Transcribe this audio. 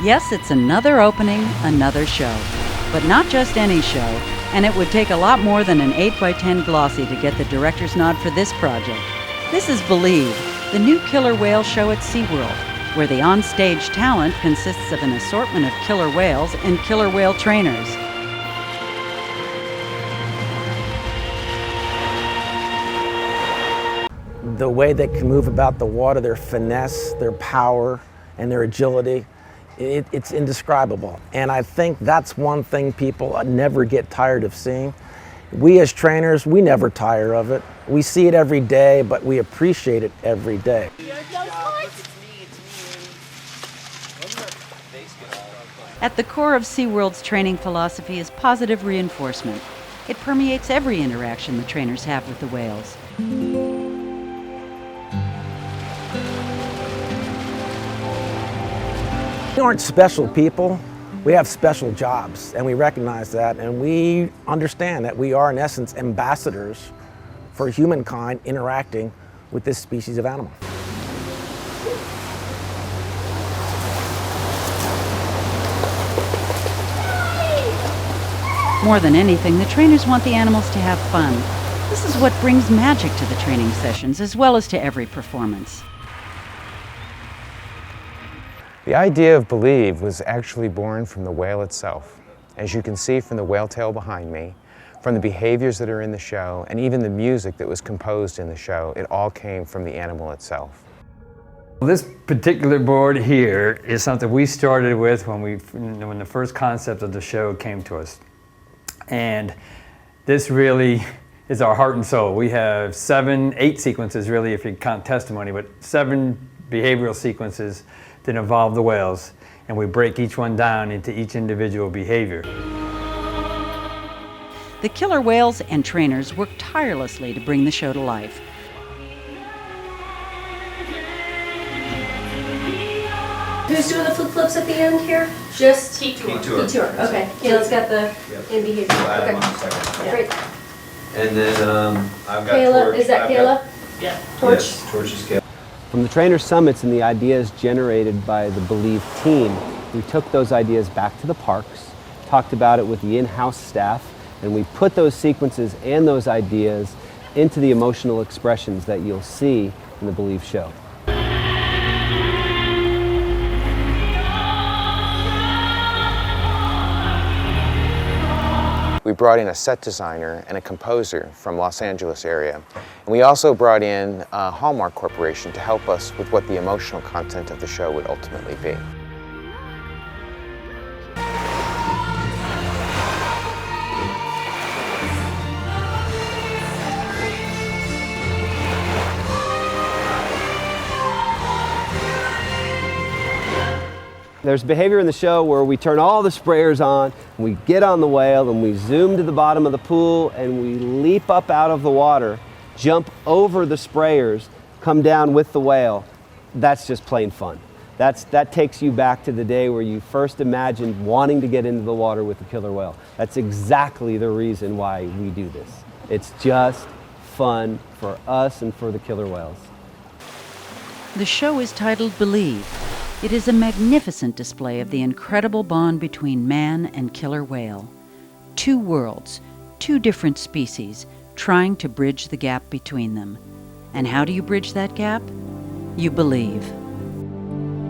Yes, it's another opening, another show. But not just any show, and it would take a lot more than an 8x10 glossy to get the director's nod for this project. This is Believe, the new killer whale show at SeaWorld, where the on-stage talent consists of an assortment of killer whales and killer whale trainers. The way they can move about the water, their finesse, their power, and their agility, it's indescribable. And I think that's one thing people never get tired of seeing. We as trainers, we never tire of it. We see it every day, but we appreciate it every day. At the core of SeaWorld's training philosophy is positive reinforcement. It permeates every interaction the trainers have with the whales. We aren't special people, we have special jobs, and we recognize that, and we understand that we are in essence ambassadors for humankind interacting with this species of animal. More than anything, the trainers want the animals to have fun. This is what brings magic to the training sessions as well as to every performance. The idea of Believe was actually born from the whale itself. As you can see from the whale tail behind me, from the behaviors that are in the show, and even the music that was composed in the show, it all came from the animal itself. This particular board here is something we started with when the first concept of the show came to us. And this really is our heart and soul. We have 8 sequences really if you count testimony, but 7 behavioral sequences that involve the whales, and we break each one down into each individual behavior. The killer whales and trainers work tirelessly to bring the show to life. Who's doing the flip-flips at the end here? Just Detour. Detour. Okay. Kayla's got the in behavior. We'll add Okay. them on a second. Yeah. Great. And then I've got Kayla, Torch. is that I've Kayla? got- Yeah. Torch. Yes, Torch is Kayla. From the trainer summits and the ideas generated by the Believe team, we took those ideas back to the parks, talked about it with the in-house staff, and we put those sequences and those ideas into the emotional expressions that you'll see in the Believe show. We brought in a set designer and a composer from Los Angeles area. And we also brought in Hallmark Corporation to help us with what the emotional content of the show would ultimately be. There's behavior in the show where we turn all the sprayers on, and we get on the whale, and we zoom to the bottom of the pool, and we leap up out of the water, jump over the sprayers, come down with the whale. That's just plain fun. That takes you back to the day where you first imagined wanting to get into the water with the killer whale. That's exactly the reason why we do this. It's just fun for us and for the killer whales. The show is titled Believe. It is a magnificent display of the incredible bond between man and killer whale. 2 worlds, 2 different species, trying to bridge the gap between them. And how do you bridge that gap? You believe.